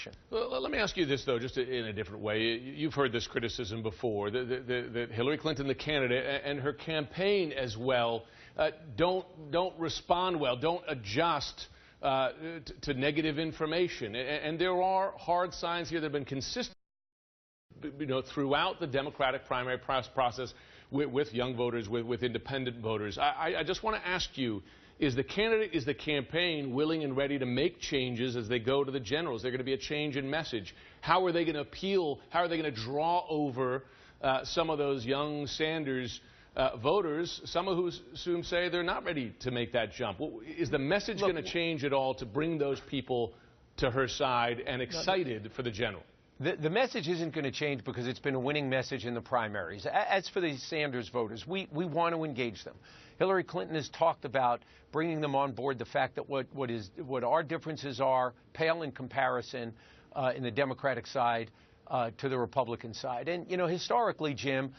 election. Well, let me ask you this, though, just in a different way. You've heard this criticism before, that Hillary Clinton, the candidate, and her campaign as well, don't respond well, don't adjust to negative information. And there are hard signs here that have been consistent, throughout the Democratic primary process with young voters, with independent voters. I just want to ask you, is the candidate, is the campaign willing and ready to make changes as they go to the generals? They're going to be a change in message. How are they going to appeal? How are they going to draw over some of those young Sanders voters, some of whom say they're not ready to make that jump? Is the message going to change at all to bring those people to her side and excited for the general? The message isn't going to change because it's been a winning message in the primaries. As for the Sanders voters, we want to engage them. Hillary Clinton has talked about bringing them on board, the fact that what our differences are pale in comparison in the Democratic side to the Republican side. And, historically, Jim,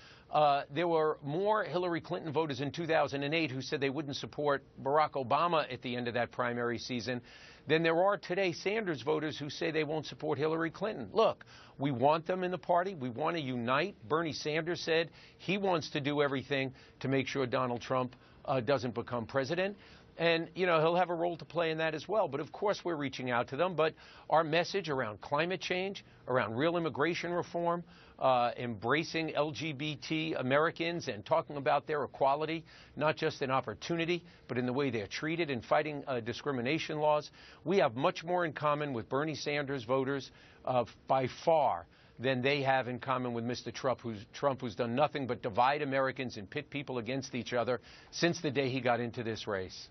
there were more Hillary Clinton voters in 2008 who said they wouldn't support Barack Obama at the end of that primary season than there are today Sanders voters who say they won't support Hillary Clinton. Look, we want them in the party. We want to unite. Bernie Sanders said he wants to do everything to make sure Donald Trump doesn't become president. And, he'll have a role to play in that as well. But, of course, we're reaching out to them. But our message around climate change, around real immigration reform, embracing LGBT Americans and talking about their equality, not just in opportunity, but in the way they're treated and fighting discrimination laws. We have much more in common with Bernie Sanders voters by far than they have in common with Mr. Trump, who's done nothing but divide Americans and pit people against each other since the day he got into this race.